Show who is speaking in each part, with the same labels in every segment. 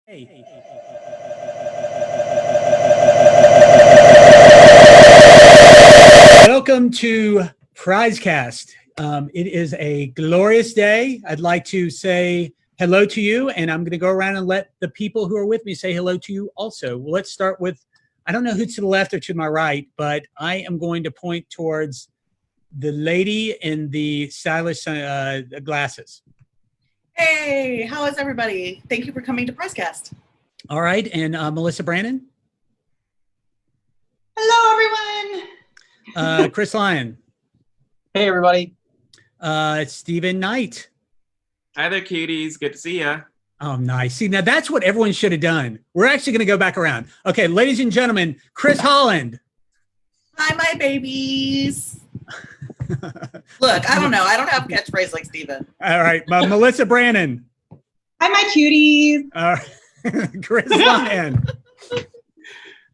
Speaker 1: Hey, welcome to PrizeCast. It is a glorious day. I'd like to say hello to you, and I'm going to go around and let the people who are with me say hello to you also. Let's start with, I don't know who's to the left or to my right, but I am going to point towards the lady in the stylish glasses.
Speaker 2: Hey, how is everybody? Thank you for coming to PrizeCast.
Speaker 1: All right, and Melissa Brannon,
Speaker 3: Hello, everyone.
Speaker 1: Chris Lyon,
Speaker 4: Hey, everybody.
Speaker 1: Stephen Knight.
Speaker 5: Hi there, cuties. Good to see ya.
Speaker 1: Oh, nice. See, now that's what everyone should have done. We're actually going to go back around. Okay, ladies and gentlemen, Chris Holland.
Speaker 2: Hi, my babies. Look, I don't know. I don't have a catchphrase like Steven.
Speaker 1: All right, Melissa Brannon.
Speaker 3: Hi, my cuties.
Speaker 1: Chris Lyon.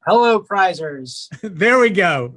Speaker 4: Hello, prizers.
Speaker 1: There we go.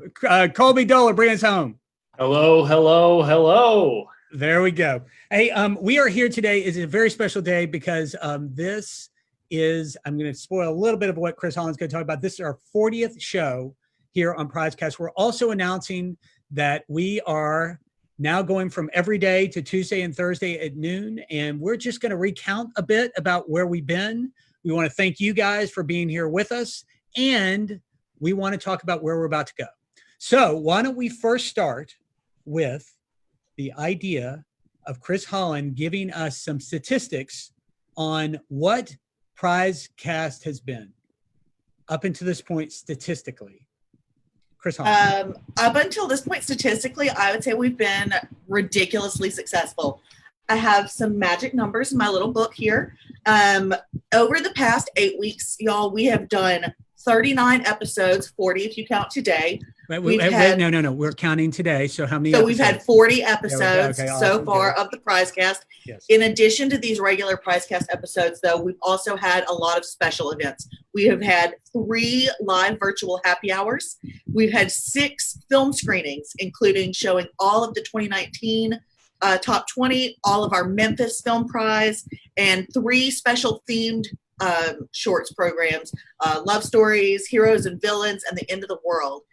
Speaker 1: Colby Doler, bring us home.
Speaker 6: Hello, hello, hello.
Speaker 1: There we go. Hey, we are here today. It's a very special day because this is, I'm going to spoil a little bit of what Chris Holland's going to talk about. This is our 40th show here on PrizeCast. We're also announcing that we are now going from every day to Tuesday and Thursday at noon, and we're just going to recount a bit about where we've been. We want to thank you guys for being here with us, and we want to talk about where we're about to go. So why don't we first start with the idea of Chris Holland giving us some statistics on what PrizeCast has been up until this point statistically. Chris Holland.
Speaker 2: Up until this point, statistically, I would say we've been ridiculously successful. I have some magic numbers in my little book here. Over the past 8 weeks, y'all, we have done 39 episodes, 40 if you count today.
Speaker 1: No. We're counting today. So how many?
Speaker 2: So we've had 40 episodes
Speaker 1: okay,
Speaker 2: so
Speaker 1: awesome.
Speaker 2: far of the PrizeCast.
Speaker 1: Yes.
Speaker 2: In addition to these regular PrizeCast episodes, though, we've also had a lot of special events. We have had 3 live virtual happy hours. We've had 6 film screenings, including showing all of the 2019 top 20, all of our Memphis Film Prize, and 3 special themed shorts programs, Love Stories, Heroes and Villains, and The End of the World.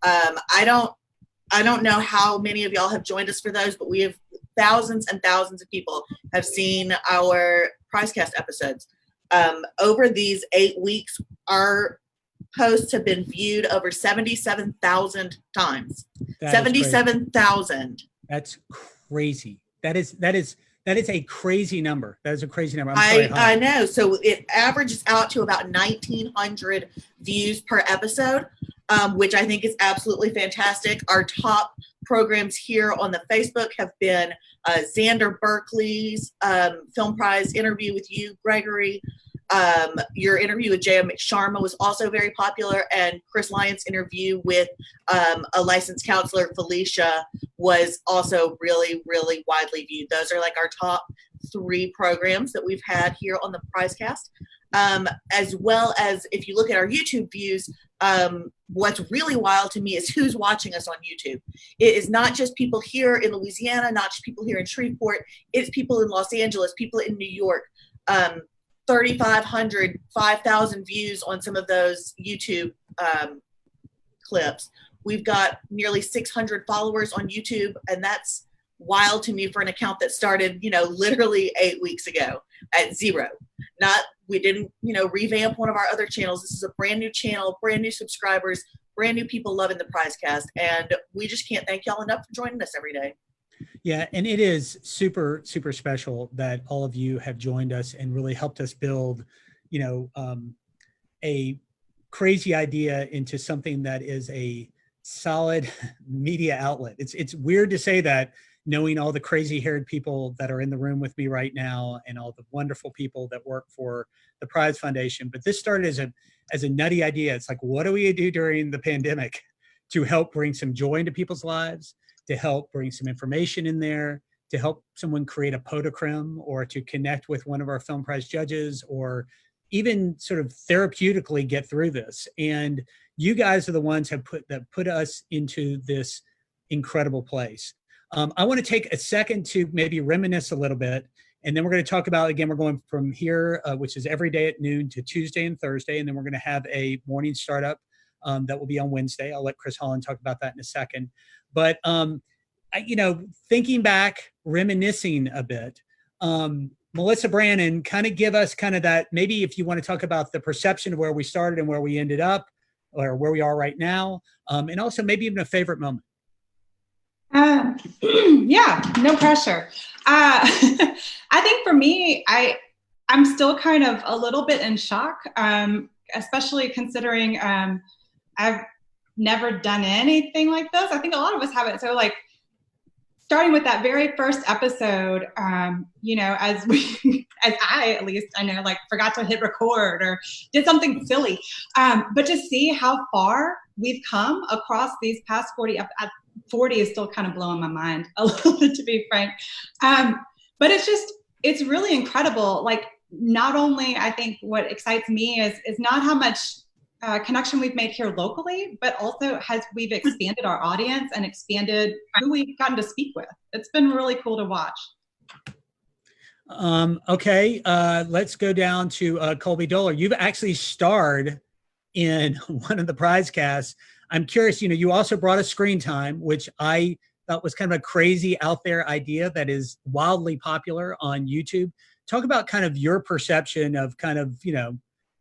Speaker 2: I don't know how many of y'all have joined us for those, but we have thousands and thousands of people have seen our PrizeCast episodes. Over these 8 weeks, our posts have been viewed over 77,000 times. 77,000.
Speaker 1: That's crazy. That is a crazy number. That is a crazy number. I'm sorry,
Speaker 2: I know. So it averages out to about 1,900 views per episode, which I think is absolutely fantastic. Our top programs here on the Facebook have been Xander Berkeley's Film Prize interview with you, Gregory. Your interview with J.M. McSharma was also very popular, and Chris Lyon's interview with a licensed counselor, Felicia, was also really, really widely viewed. Those are like our top 3 programs that we've had here on the PrizeCast. As well as if you look at our YouTube views, what's really wild to me is who's watching us on YouTube. It is not just people here in Louisiana, not just people here in Shreveport. It's people in Los Angeles, people in New York. 3,500, 5,000 views on some of those YouTube clips. We've got nearly 600 followers on YouTube, and that's wild to me for an account that started, literally 8 weeks ago at 0. We didn't, revamp one of our other channels. This is a brand new channel, brand new subscribers, brand new people loving the PrizeCast, and we just can't thank y'all enough for joining us every day.
Speaker 1: Yeah, and it is super, super special that all of you have joined us and really helped us build, a crazy idea into something that is a solid media outlet. It's weird to say that, knowing all the crazy-haired people that are in the room with me right now and all the wonderful people that work for the Prize Foundation. But this started as a nutty idea. It's like, what do we do during the pandemic to help bring some joy into people's lives, to help bring some information in there, to help someone create a podocrim, or to connect with one of our film prize judges, or even sort of therapeutically get through this. And you guys are the ones that put us into this incredible place. I want to take a second to maybe reminisce a little bit And then we're going to talk about, again, we're going from here, which is every day at noon, to Tuesday and Thursday. And then we're going to have a morning startup that will be on Wednesday. I'll let Chris Holland talk about that in a second. But, thinking back, reminiscing a bit, Melissa Brannon, kind of give us kind of that, maybe if you want to talk about the perception of where we started and where we ended up, or where we are right now, and also maybe even a favorite moment.
Speaker 3: Yeah, no pressure. I think for me, I'm still kind of a little bit in shock, especially considering I've never done anything like this. I think a lot of us haven't. So like starting with that very first episode, as I at least, I know, like forgot to hit record or did something silly. But to see how far we've come across these past 40 is still kind of blowing my mind a little bit, to be frank. But it's really incredible. Like, not only I think what excites me is not how much connection we've made here locally, but also we've expanded our audience and expanded who we've gotten to speak with. It's been really cool to watch.
Speaker 1: Okay, let's go down to Colby Doler. You've actually starred in one of the PrizeCasts. I'm curious, you also brought a screen time, which I thought was kind of a crazy out there idea that is wildly popular on YouTube. Talk about kind of your perception of kind of,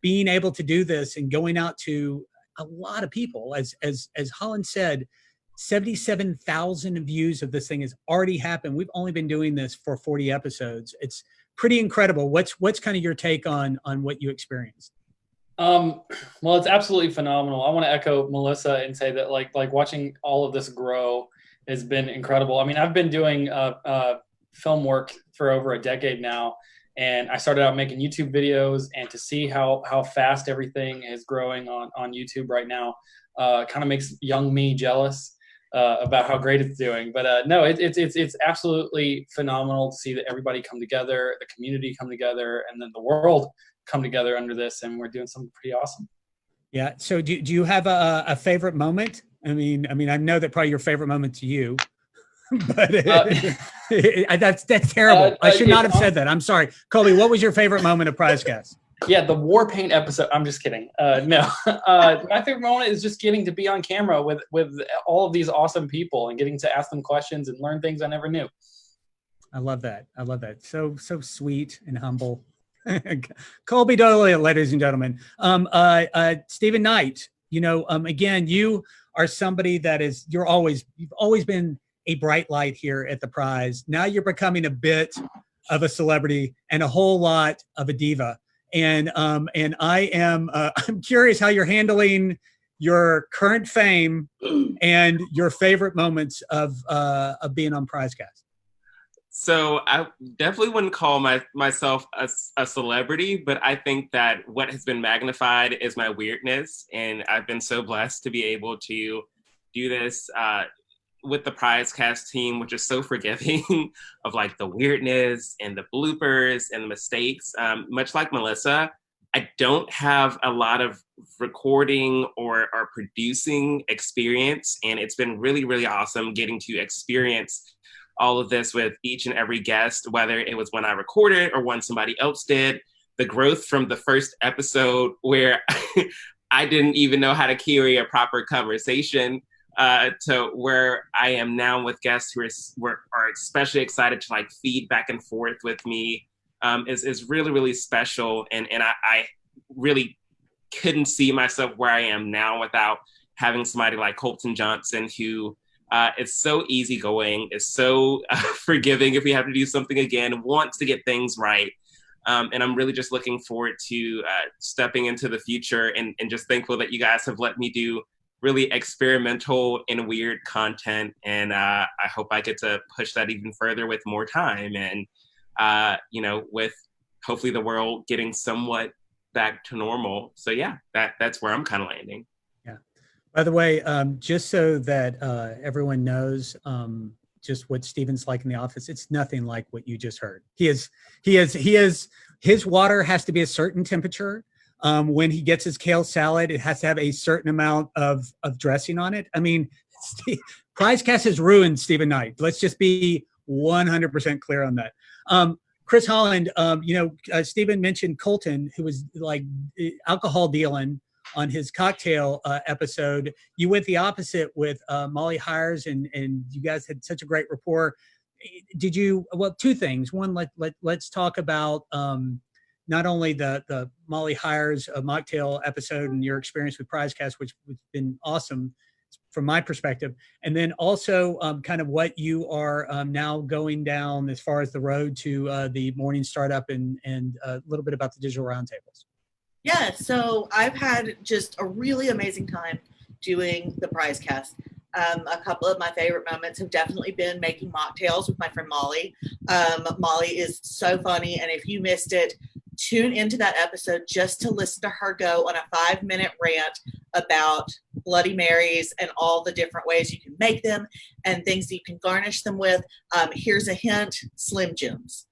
Speaker 1: being able to do this and going out to a lot of people. As Holland said, 77,000 views of this thing has already happened. We've only been doing this for 40 episodes. It's pretty incredible. What's kind of your take on what you experienced?
Speaker 6: Well, it's absolutely phenomenal. I want to echo Melissa and say that like watching all of this grow has been incredible. I mean, I've been doing film work for over a decade now, and I started out making YouTube videos, and to see how fast everything is growing on YouTube right now kind of makes young me jealous about how great it's doing. But no, it's absolutely phenomenal to see that everybody come together, the community come together, and then the world come together under this, and we're doing something pretty awesome.
Speaker 1: Yeah. So do you have a favorite moment? I mean, I know that probably your favorite moment to you, but that's terrible. I should not have said that. I'm sorry. Colby, what was your favorite moment of PrizeCast?
Speaker 6: Yeah, the war paint episode. I'm just kidding. No, my favorite moment is just getting to be on camera with all of these awesome people and getting to ask them questions and learn things I never knew.
Speaker 1: I love that. So sweet and humble. Colby Doyle, ladies and gentlemen. Stephen Knight, again, you are somebody that you've always been a bright light here at the Prize. Now you're becoming a bit of a celebrity and a whole lot of a diva. And I'm curious how you're handling your current fame and your favorite moments of being on PrizeCast.
Speaker 5: So I definitely wouldn't call myself a celebrity, but I think that what has been magnified is my weirdness. And I've been so blessed to be able to do this with the PrizeCast team, which is so forgiving of like the weirdness and the bloopers and the mistakes. Much like Melissa, I don't have a lot of recording or producing experience. And it's been really, really awesome getting to experience all of this with each and every guest, whether it was when I recorded or when somebody else did. The growth from the first episode where I didn't even know how to carry a proper conversation to where I am now with guests who are especially excited to like feed back and forth with me is really, really special. And I really couldn't see myself where I am now without having somebody like Colton Johnson, who is so easygoing, is so forgiving if we have to do something again, wants to get things right. And I'm really just looking forward to stepping into the future and just thankful that you guys have let me do really experimental and weird content. And I hope I get to push that even further with more time and, with hopefully the world getting somewhat back to normal. So yeah, that's where I'm kind of landing.
Speaker 1: By the way, just so that everyone knows just what Steven's like in the office, it's nothing like what you just heard. His water has to be a certain temperature. When he gets his kale salad, it has to have a certain amount of dressing on it. I mean, PrizeCast has ruined Stephen Knight. Let's just be 100% clear on that. Chris Holland, Stephen mentioned Colton, who was like alcohol dealing on his cocktail episode. You went the opposite with Molly Hires, and you guys had such a great rapport. Did you? Well, two things. One, let's talk about not only the Molly Hires mocktail episode and your experience with PrizeCast, which has been awesome from my perspective, and then also kind of what you are now going down as far as the road to the morning startup, and a little bit about the digital roundtables.
Speaker 2: Yeah, so I've had just a really amazing time doing the PrizeCast. A couple of my favorite moments have definitely been making mocktails with my friend Molly. Molly is so funny, and if you missed it, tune into that episode just to listen to her go on a 5-minute rant about Bloody Marys and all the different ways you can make them and things that you can garnish them with. Here's a hint: Slim Jims.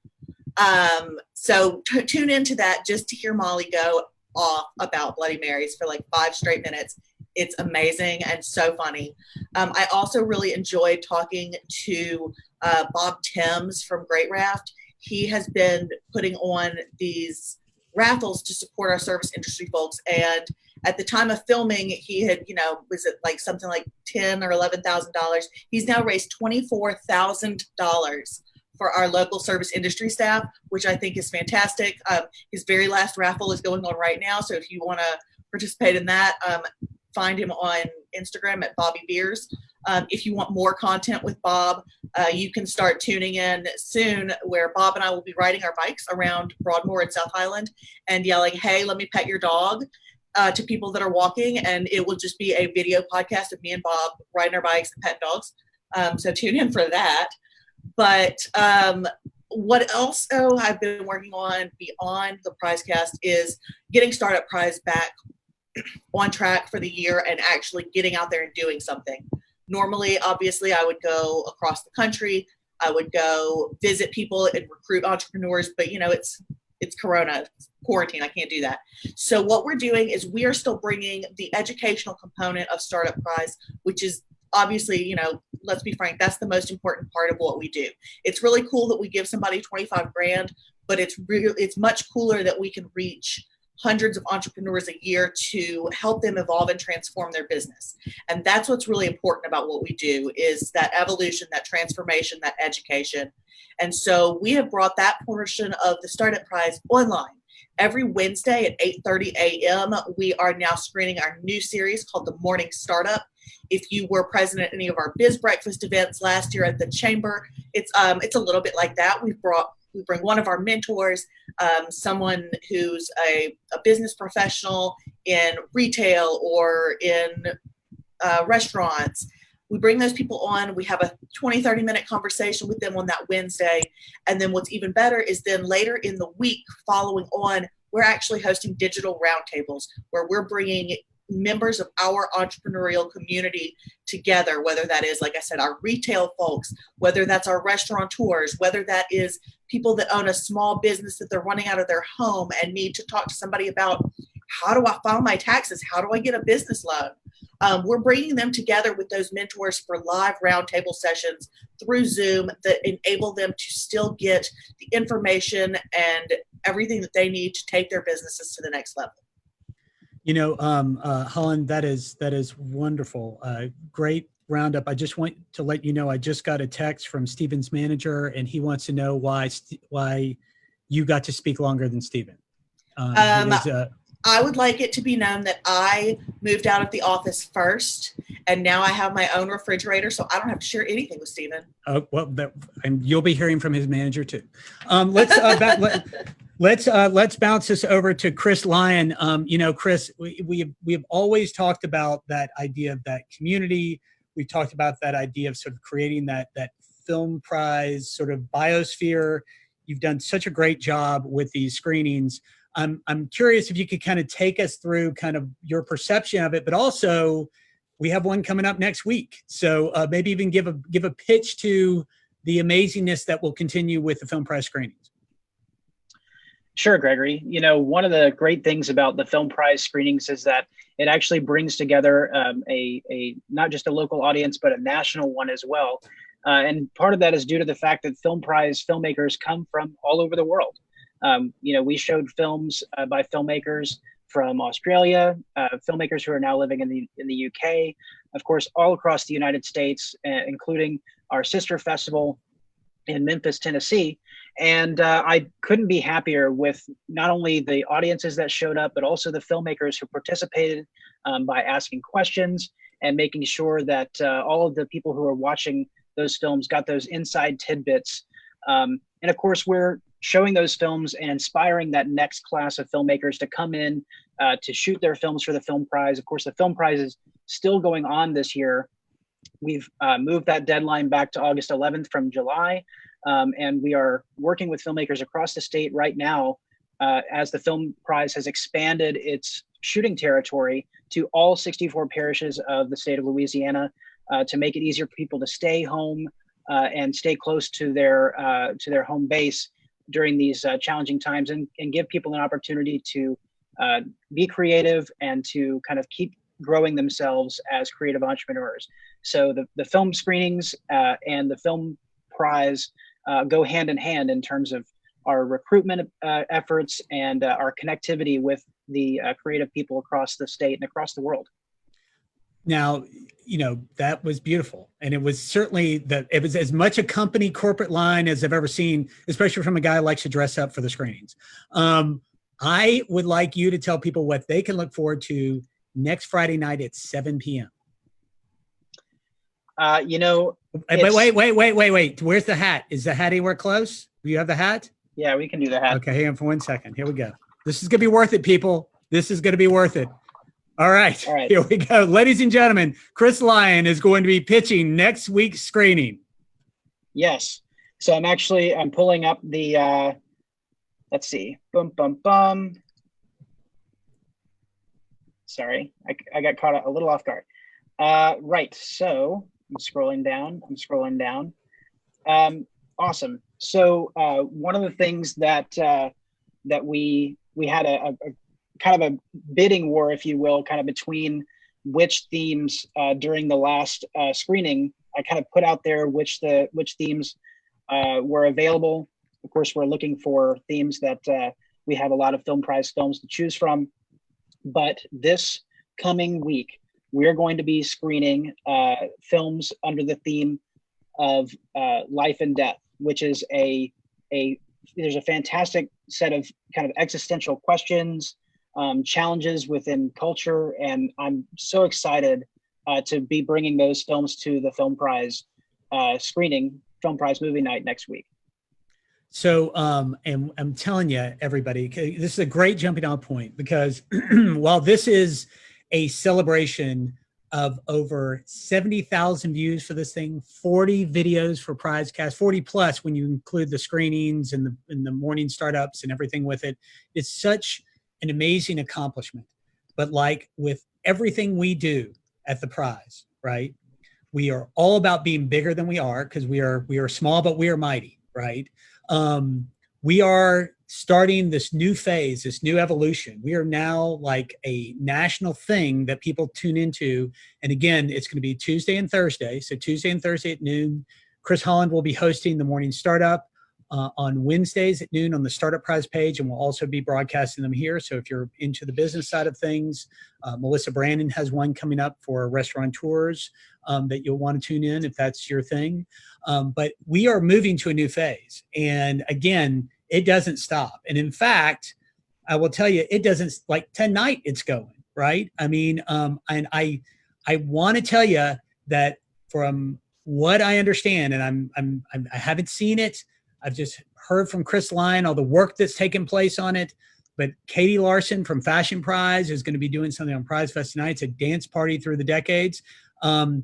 Speaker 2: So tune into that just to hear Molly go off about Bloody Marys for like 5 straight minutes. It's amazing and so funny. I also really enjoyed talking to Bob Timms from Great Raft. He has been putting on these raffles to support our service industry folks. And at the time of filming, he had, was it like something like $10,000 or $11,000? He's now raised $24,000 for our local service industry staff, which I think is fantastic. His very last raffle is going on right now. So if you want to participate in that, find him on Instagram at Bobby Beers. If you want more content with Bob, you can start tuning in soon, where Bob and I will be riding our bikes around Broadmoor and South Highland and yelling, "Hey, let me pet your dog," to people that are walking. And it will just be a video podcast of me and Bob riding our bikes and pet dogs. So tune in for that. But what else I've been working on beyond the PrizeCast is getting Startup Prize back on track for the year and actually getting out there and doing something. Normally, obviously, I would go across the country. I would go visit people and recruit entrepreneurs, but it's Corona, it's quarantine. I can't do that. So what we're doing is we are still bringing the educational component of Startup Prize, which is obviously, let's be frank, that's the most important part of what we do. It's really cool that we give somebody 25 grand, but it's much cooler that we can reach hundreds of entrepreneurs a year to help them evolve and transform their business. And that's what's really important about what we do, is that evolution, that transformation, that education. And so we have brought that portion of the Startup Prize online. Every Wednesday at 8:30 a.m., we are now screening our new series called The Morning Startup. If you were present at any of our Biz Breakfast events last year at the Chamber, it's a little bit like that. We bring one of our mentors, someone who's a business professional in retail or in restaurants. We bring those people on. We have a 20-30 minute conversation with them on that Wednesday. And then what's even better is then later in the week following on, we're actually hosting digital roundtables where we're bringing members of our entrepreneurial community together, whether that is, like I said, our retail folks, whether that's our restaurateurs, whether that is people that own a small business that they're running out of their home and need to talk to somebody about, how do I file my taxes? How do I get a business loan? We're bringing them together with those mentors for live roundtable sessions through Zoom that enable them to still get the information and everything that they need to take their businesses to the next level.
Speaker 1: Holland, that is wonderful. Great roundup. I just want to let you know, I just got a text from Stephen's manager, and he wants to know why you got to speak longer than Stephen.
Speaker 2: I would like it to be known that I moved out of the office first, and now I have my own refrigerator, so I don't have to share anything with Stephen.
Speaker 1: Oh, well, and you'll be hearing from his manager too. Let's bounce this over to Chris Lyon. Chris, we have always talked about that idea of that community. We've talked about that idea of sort of creating that film prize sort of biosphere. You've done such a great job with these screenings. I'm curious if you could kind of take us through kind of your perception of it, but also we have one coming up next week. So maybe even give a pitch to the amazingness that will continue with the film prize screenings.
Speaker 4: Sure, Gregory. One of the great things about the film prize screenings is that it actually brings together a not just a local audience, but a national one as well. And part of that is due to the fact that Film Prize filmmakers come from all over the world. We showed films by filmmakers from Australia, filmmakers who are now living in the UK, of course, all across the United States, including our sister festival in Memphis, Tennessee. And I couldn't be happier with not only the audiences that showed up, but also the filmmakers who participated by asking questions and making sure that all of the people who are watching those films got those inside tidbits. And of course, we're showing those films and inspiring that next class of filmmakers to come in to shoot their films for the Film Prize. Of course, the Film Prize is still going on this year. We've moved that deadline back to August 11th from July. And we are working with filmmakers across the state right now as the Film Prize has expanded its shooting territory to all 64 parishes of the state of Louisiana to make it easier for people to stay home and stay close to their home base during these challenging times, and give people an opportunity to be creative and to kind of keep growing themselves as creative entrepreneurs. So the film screenings and the Film Prize go hand in hand in terms of our recruitment efforts and our connectivity with the creative people across the state and across the world.
Speaker 1: Now, that was beautiful. And it was certainly it was as much a company corporate line as I've ever seen, especially from a guy who likes to dress up for the screenings. I would like you to tell people what they can look forward to next Friday night at 7 p.m. Wait. Where's the hat? Is the hat anywhere close? Do you have the hat?
Speaker 4: Yeah, we can do the hat.
Speaker 1: Okay, hang on for 1 second. Here we go. This is going to be worth it, people. This is going to be worth it. All right, here we go. Ladies and gentlemen, Chris Lyon is going to be pitching next week's screening.
Speaker 4: Yes. So I'm pulling up the, let's see. Sorry, I got caught a little off guard. Right, so I'm scrolling down. Awesome. So one of the things that we had a kind of a bidding war, if you will, kind of between which themes during the last screening. I kind of put out there which themes were available. Of course, we're looking for themes that we have a lot of Film Prize films to choose from. But this coming week, we're going to be screening films under the theme of life and death, which is there's a fantastic set of kind of existential questions, challenges within culture, and I'm so excited to be bringing those films to the Film Prize screening, Film Prize movie night next week.
Speaker 1: So, and I'm telling you, everybody, this is a great jumping off point, because while this is a celebration of over 70,000 views for this thing, 40 videos for PrizeCast, 40 plus when you include the screenings and the morning startups and everything with it, it's such an amazing accomplishment. But like with everything we do at the Prize, right? We are all about being bigger than we are, because we are small, but we are mighty, right? We are starting this new phase, this new evolution. We are now like a national thing that people tune into. And again, it's going to be Tuesday and Thursday. So Tuesday and Thursday at noon, Chris Holland will be hosting the morning startup. On Wednesdays at noon on the Startup Prize page, and we'll also be broadcasting them here. So if you're into the business side of things, Melissa Brandon has one coming up for restaurateurs that you'll want to tune in if that's your thing. But we are moving to a new phase. And again, it doesn't stop. And in fact, I will tell you, it doesn't, like tonight it's going, right? I mean, and I want to tell you that from what I understand, and I haven't seen it, I've just heard from Chris Lyon, all the work that's taken place on it. But Katie Larson from Fashion Prize is going to be doing something on Prize Fest tonight. It's a dance party through the decades. I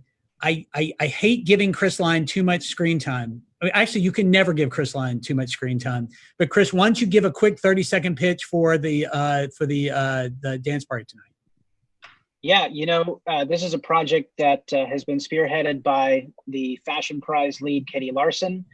Speaker 1: hate giving Chris Lyon too much screen time. I mean, actually, you can never give Chris Lyon too much screen time. But Chris, why don't you give a quick 30-second pitch for the dance party tonight?
Speaker 4: Yeah, this is a project that has been spearheaded by the Fashion Prize lead, Katie Larson.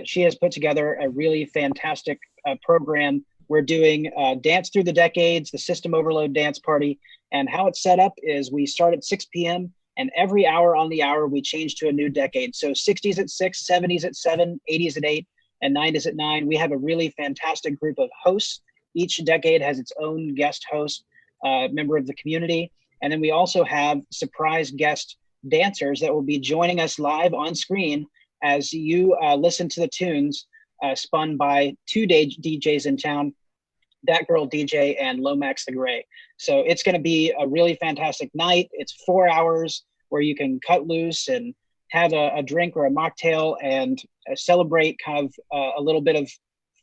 Speaker 4: She has put together a really fantastic program. We're doing Dance Through the Decades, the System Overload Dance Party. And how it's set up is we start at 6 p.m. And every hour on the hour, we change to a new decade. So 60s at 6, 70s at 7, 80s at 8, and 90s at 9. We have a really fantastic group of hosts. Each decade has its own guest host, member of the community. And then we also have surprise guest dancers that will be joining us live on screen as you listen to the tunes spun by two DJs in town, That Girl DJ and Lomax the Gray. So it's going to be a really fantastic night. It's 4 hours where you can cut loose and have a drink or a mocktail and celebrate kind of a little bit of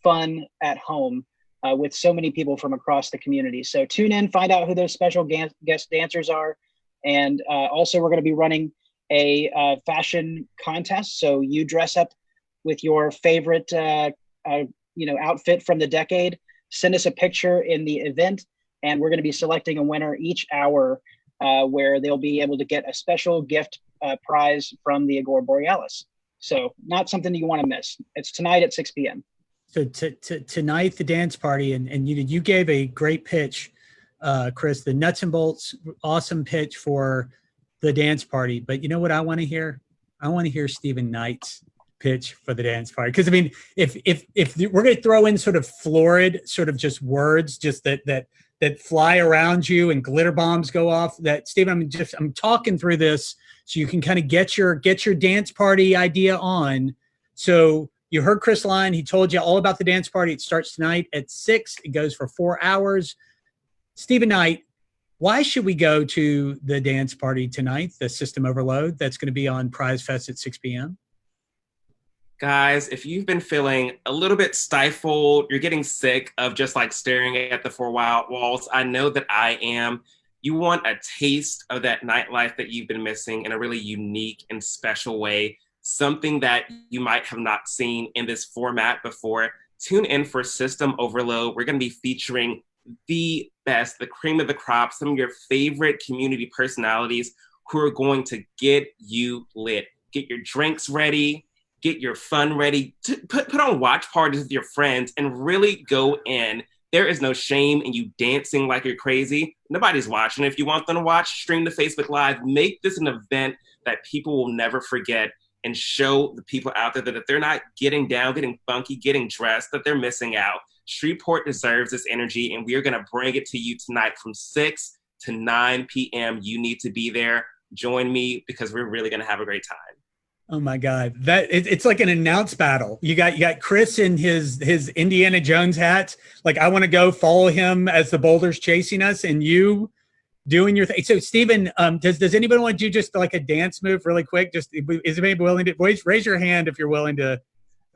Speaker 4: fun at home with so many people from across the community. So tune in, find out who those special guest dancers are. And also we're going to be running a fashion contest. So you dress up with your favorite outfit from the decade. Send us a picture in the event, and we're going to be selecting a winner each hour where they'll be able to get a special gift prize from the Agora Borealis. So not something that you want to miss. It's tonight at 6 p.m.
Speaker 1: So tonight, the dance party, and you gave a great pitch, Chris, the nuts and bolts, awesome pitch for the dance party. But you know what I want to hear? I want to hear Stephen Knight's pitch for the dance party. Because I mean, if we're going to throw in sort of florid, sort of just words, just that fly around you and glitter bombs go off, that Stephen, I'm talking through this so you can kind of get your dance party idea on. So you heard Chris Line. He told you all about the dance party. It starts tonight at 6. It goes for 4 hours. Stephen Knight, why should we go to the dance party tonight, the System Overload, that's going to be on Prize Fest at 6 p.m.?
Speaker 5: Guys, if you've been feeling a little bit stifled, you're getting sick of just like staring at the four walls, I know that I am. You want a taste of that nightlife that you've been missing in a really unique and special way, something that you might have not seen in this format before. Tune in for System Overload. We're going to be featuring the best, the cream of the crop, some of your favorite community personalities who are going to get you lit. Get your drinks ready, get your fun ready, put on watch parties with your friends and really go in. There is no shame in you dancing like you're crazy. Nobody's watching. If you want them to watch, stream to Facebook Live. Make this an event that people will never forget and show the people out there that if they're not getting down, getting funky, getting dressed, that they're missing out. Shreveport deserves this energy, and we are going to bring it to you tonight from 6 to 9 p.m. You need to be there. Join me because we're really going to have a great time.
Speaker 1: Oh my God, it's like an announce battle. You got Chris in his Indiana Jones hat. Like, I want to go follow him as the boulders chasing us, and you doing your thing. So Stephen, does anybody want to do just like a dance move really quick? Just is anybody willing to raise your hand if you're willing to?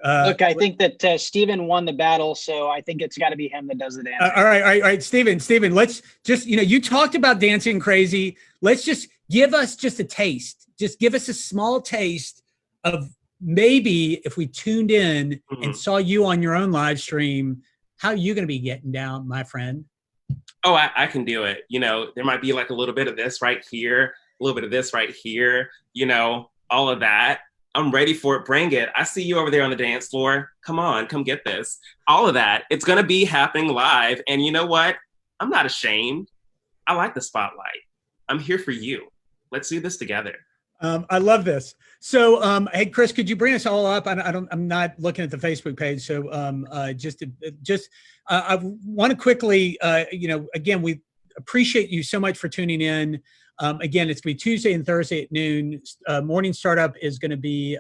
Speaker 4: Look, I think that Stephen won the battle, so I think it's got to be him that does the dance.
Speaker 1: All right, Stephen, let's just, you talked about dancing crazy. Let's just give us just a taste. Just give us a small taste of maybe if we tuned in and saw you on your own live stream, how are you going to be getting down, my friend?
Speaker 5: Oh, I can do it. There might be like a little bit of this right here, a little bit of this right here, all of that. I'm ready for it. Bring it. I see you over there on the dance floor. Come on, come get this. All of that. It's going to be happening live. And you know what? I'm not ashamed. I like the spotlight. I'm here for you. Let's do this together.
Speaker 1: I love this. So, hey, Chris, could you bring us all up? I'm not looking at the Facebook page. So, I want to quickly, again, we appreciate you so much for tuning in. Again, it's going to be Tuesday and Thursday at noon. Morning startup is going to be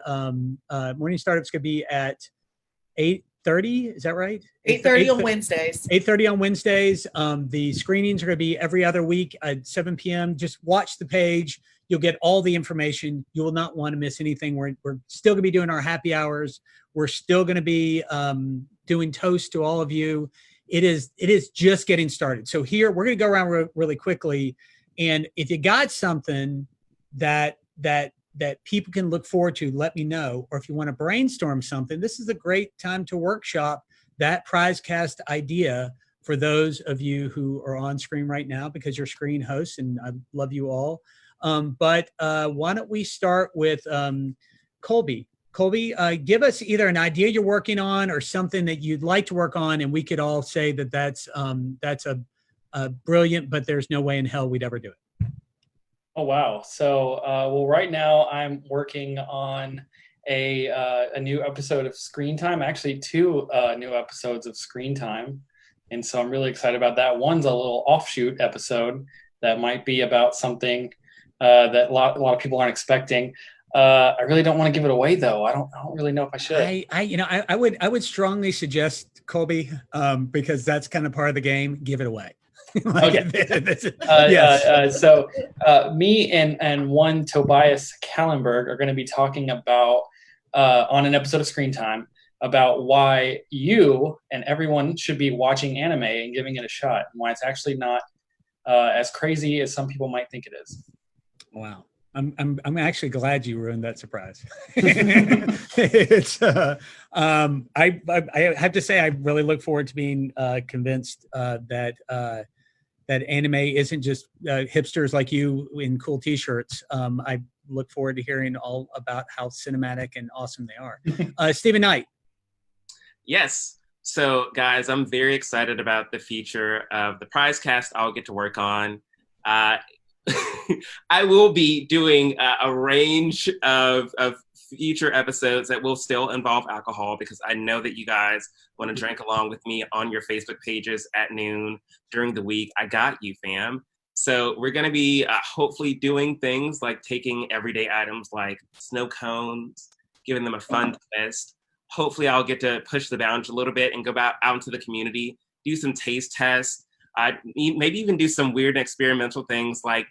Speaker 1: at 8:30. Is that right?
Speaker 2: 8:30 on Wednesdays.
Speaker 1: 8:30 on Wednesdays. The screenings are going to be every other week at 7 p.m. Just watch the page. You'll get all the information. You will not want to miss anything. We're still going to be doing our happy hours. We're still going to be doing toast to all of you. It is just getting started. So here, we're going to go around really quickly. And if you got something that people can look forward to, let me know. Or if you want to brainstorm something, this is a great time to workshop that PrizeCast idea for those of you who are on screen right now, because you're screen hosts, and I love you all. But why don't we start with Colby? Colby, give us either an idea you're working on or something that you'd like to work on, and we could all say that's a brilliant, but there's no way in hell we'd ever do it.
Speaker 6: Oh wow! So, well, right now I'm working on a new episode of Screen Time. Actually, two new episodes of Screen Time, and so I'm really excited about that. One's a little offshoot episode that might be about something that a lot of people aren't expecting. I really don't want to give it away, though. I don't really know if I should.
Speaker 1: I would strongly suggest Colby, because that's kind of part of the game. Give it away.
Speaker 6: Okay.
Speaker 1: Yes.
Speaker 6: So me and one Tobias Kallenberg are going to be talking about on an episode of Screen Time about why you and everyone should be watching anime and giving it a shot, and why it's actually not as crazy as some people might think it is.
Speaker 1: Wow. I'm actually glad you ruined that surprise. It's I have to say I really look forward to being convinced that anime isn't just hipsters like you in cool T-shirts. I look forward to hearing all about how cinematic and awesome they are. Stephen Knight.
Speaker 5: Yes. So, guys, I'm very excited about the future of the PrizeCast I'll get to work on. I will be doing a range of future episodes that will still involve alcohol, because I know that you guys want to drink along with me on your Facebook pages at noon during the week. I got you, fam. So we're going to be hopefully doing things like taking everyday items like snow cones, giving them a fun twist. Hopefully I'll get to push the boundaries a little bit and go out into the community, do some taste tests. Maybe even do some weird and experimental things like,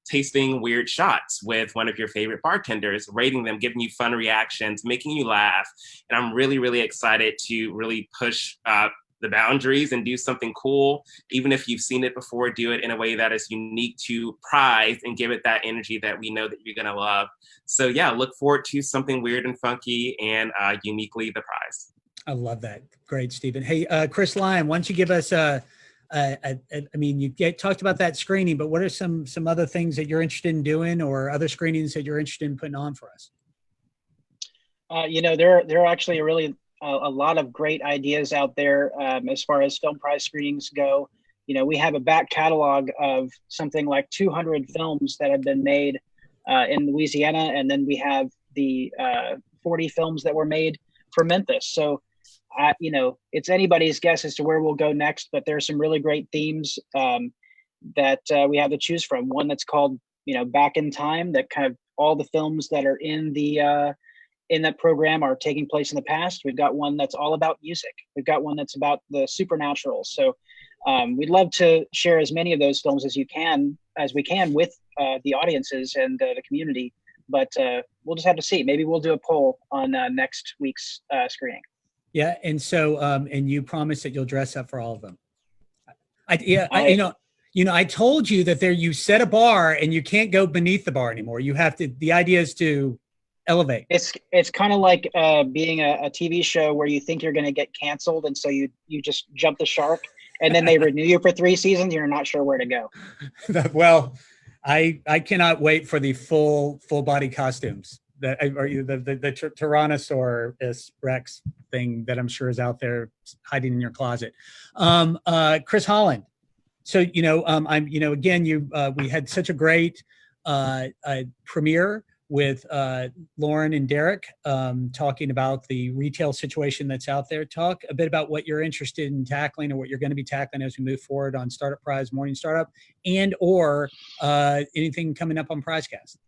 Speaker 5: tasting weird shots with one of your favorite bartenders, rating them, giving you fun reactions, making you laugh. And I'm really, really excited to really push the boundaries and do something cool. Even if you've seen it before, do it in a way that is unique to Prize and give it that energy that we know that you're going to love. So yeah, look forward to something weird and funky and uniquely the Prize.
Speaker 1: I love that. Great, Stephen. Hey, Chris Lyon, why don't you give us I mean, you talked about that screening, but what are some other things that you're interested in doing, or other screenings that you're interested in putting on for us?
Speaker 4: There are actually a lot of great ideas out there as far as Film Prize screenings go. We have a back catalog of something like 200 films that have been made in Louisiana, and then we have the 40 films that were made for Memphis. So it's anybody's guess as to where we'll go next, but there's some really great themes that we have to choose from. One that's called, Back in Time, that kind of all the films that are in that program are taking place in the past. We've got one that's all about music. We've got one that's about the supernatural. So we'd love to share as many of those films as we can with the audiences and the community. But we'll just have to see. Maybe we'll do a poll on next week's screening.
Speaker 1: Yeah, and so and you promise that you'll dress up for all of them. I told you that you set a bar and you can't go beneath the bar anymore. You have to. The idea is to elevate.
Speaker 4: It's kind of like being a TV show where you think you're going to get canceled, and so you just jump the shark, and then they renew you for 3 seasons. You're not sure where to go.
Speaker 1: Well, I cannot wait for the full body costumes. The Tyrannosaurus Rex thing that I'm sure is out there hiding in your closet. Chris Holland. So, again, we had such a great premiere with Lauren and Derek talking about the retail situation that's out there. Talk a bit about what you're interested in tackling, or what you're going to be tackling as we move forward on Startup Prize, Morning Startup, and or anything coming up on PrizeCast.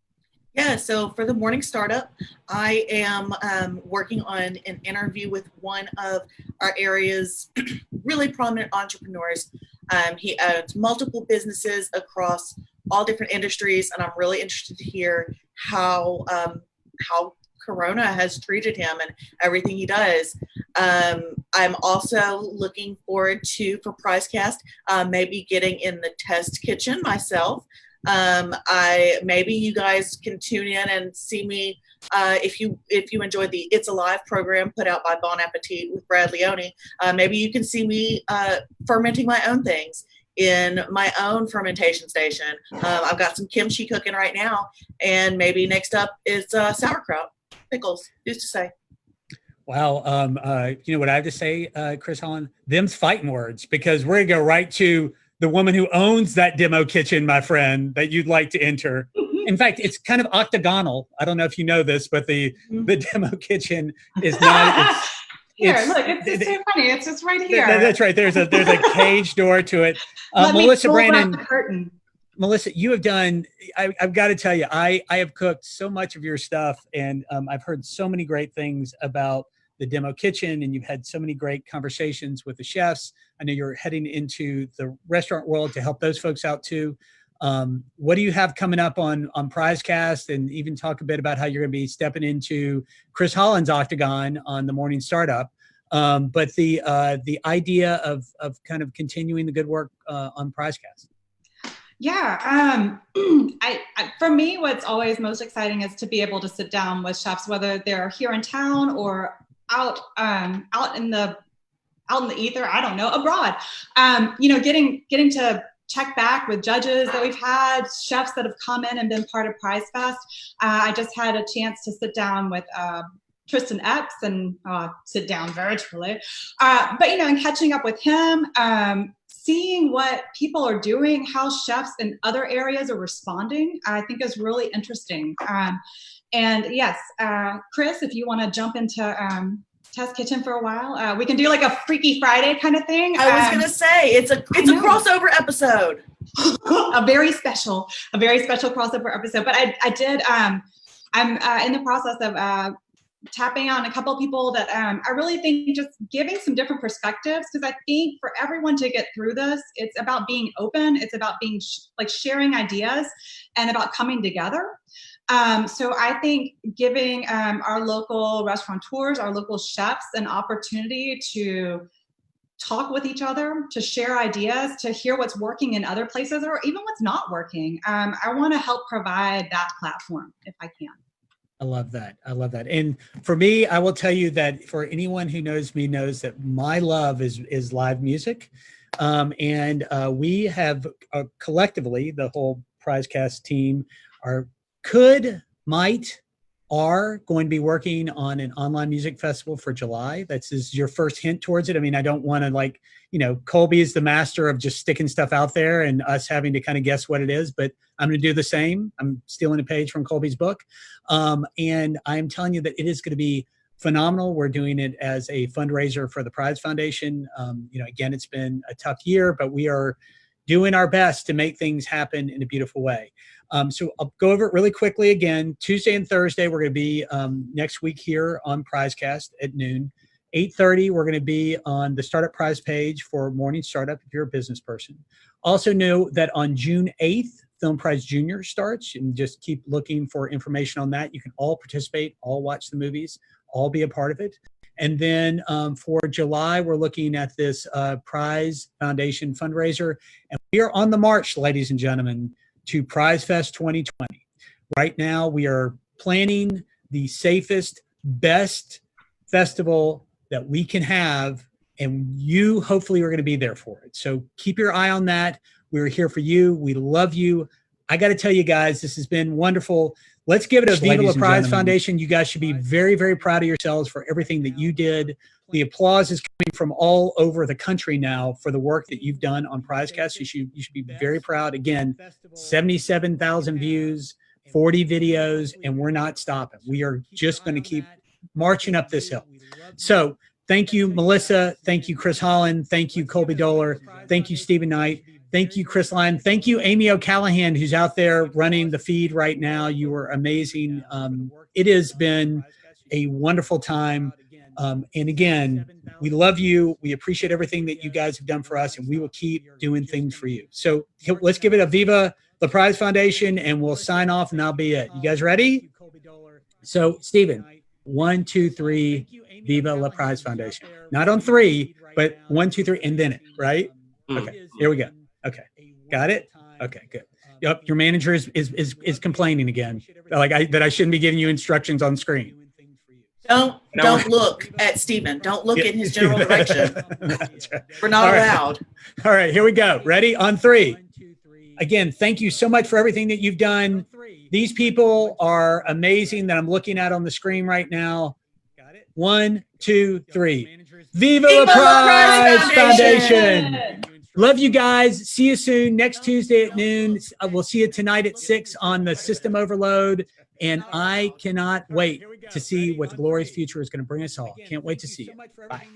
Speaker 2: Yeah, so for the Morning Startup, I am working on an interview with one of our area's really prominent entrepreneurs. He owns multiple businesses across all different industries, and I'm really interested to hear how Corona has treated him and everything he does. I'm also looking forward to, for PrizeCast, maybe getting in the test kitchen myself. Maybe you guys can tune in and see me if you enjoyed the It's Alive program put out by Bon Appetit with Brad Leone. Maybe you can see me fermenting my own things in my own fermentation station. I've got some kimchi cooking right now, and maybe next up is sauerkraut, pickles. Who's to say?
Speaker 1: Wow. You know what I have to say, Chris Holland? Them's fighting words, because we're gonna go right to the woman who owns that demo kitchen, my friend, that you'd like to enter. In fact, it's kind of octagonal. I don't know if you know this, but the demo kitchen is not.
Speaker 3: Here, look, it's so funny. It's just right here.
Speaker 1: That's right. There's a cage door to it.
Speaker 3: Melissa Brandon. The curtain.
Speaker 1: Melissa, you have done. I've got to tell you, I have cooked so much of your stuff, and I've heard so many great things about the demo kitchen, and you've had so many great conversations with the chefs. I know you're heading into the restaurant world to help those folks out too. What do you have coming up on PrizeCast, and even talk a bit about how you're going to be stepping into Chris Holland's octagon on the Morning Startup. But the idea of kind of continuing the good work on PrizeCast.
Speaker 3: Yeah, for me, what's always most exciting is to be able to sit down with chefs, whether they're here in town or out in the ether. I don't know, abroad. Getting to check back with judges that we've had, chefs that have come in and been part of PrizeFest. I just had a chance to sit down with Tristan Epps and sit down virtually. But and catching up with him, seeing what people are doing, how chefs in other areas are responding, I think is really interesting. And yes, Chris, if you want to jump into Test Kitchen for a while, we can do like a Freaky Friday kind of thing.
Speaker 2: I was gonna say it's a crossover episode.
Speaker 3: a very special crossover episode. But I did. I'm in the process of tapping on a couple of people that I really think just giving some different perspectives, because I think for everyone to get through this, it's about being open. It's about being sharing ideas and about coming together. So I think giving our local restaurateurs, our local chefs, an opportunity to talk with each other, to share ideas, to hear what's working in other places or even what's not working. I want to help provide that platform if I can.
Speaker 1: I love that. And for me, I will tell you that for anyone who knows me knows that my love is live music. And we have collectively, the whole PrizeCast team, are going to be working on an online music festival for July. That's your first hint towards it. I mean, I don't want to Colby is the master of just sticking stuff out there and us having to kind of guess what it is, but I'm going to do the same. I'm stealing a page from Colby's book. And I'm telling you that it is going to be phenomenal. We're doing it as a fundraiser for the Prize Foundation. Again, it's been a tough year, but we are doing our best to make things happen in a beautiful way. So I'll go over it really quickly again. Tuesday and Thursday, we're going to be next week here on PrizeCast at noon. 8:30, we're going to be on the Startup Prize page for Morning Startup if you're a business person. Also know that on June 8th, Film Prize Junior starts, and just keep looking for information on that. You can all participate, all watch the movies, all be a part of it. And then for July, we're looking at this Prize Foundation fundraiser. And we are on the march, ladies and gentlemen, to PrizeFest 2020. Right now, we are planning the safest, best festival that we can have, and you hopefully are going to be there for it. So keep your eye on that. We're here for you. We love you. I got to tell you guys, this has been wonderful. Let's give it a Viva La Prize Foundation. You guys should be very, very proud of yourselves for everything that you did. The applause is coming from all over the country now for the work that you've done on PrizeCast. You should be very proud. Again, 77,000 views, 40 videos, and we're not stopping. We are just going to keep marching up this hill. So thank you, Melissa. Thank you, Chris Holland. Thank you, Colby Doler. Thank you, Stephen Knight. Thank you, Chris Lyon. Thank you, Amy O'Callahan, who's out there running the feed right now. You were amazing. It has been a wonderful time. And again, we love you. We appreciate everything that you guys have done for us, and we will keep doing things for you. So let's give it a Viva La Prize Foundation, and we'll sign off, and that'll be it. You guys ready? So, Stephen, 1, 2, 3, Viva La Prize Foundation. Not on 3, but 1, 2, 3, and then it, right? Okay, here we go. Okay, got it? Okay, good. Yep, your manager is complaining again, that I shouldn't be giving you instructions on screen.
Speaker 2: Don't look at Stephen. Don't look in his general direction.
Speaker 1: That's right.
Speaker 2: We're not allowed.
Speaker 1: All right, here we go. Ready? On 3. Again, thank you so much for everything that you've done. These people are amazing that I'm looking at on the screen right now. 1, 2, 3. Viva La Prize Foundation! Love you guys. See you soon. Next Tuesday at noon. We'll see you tonight at 6 on the System Overload. And I cannot wait to see what the glorious future is going to bring us all. Can't wait to see you. Bye.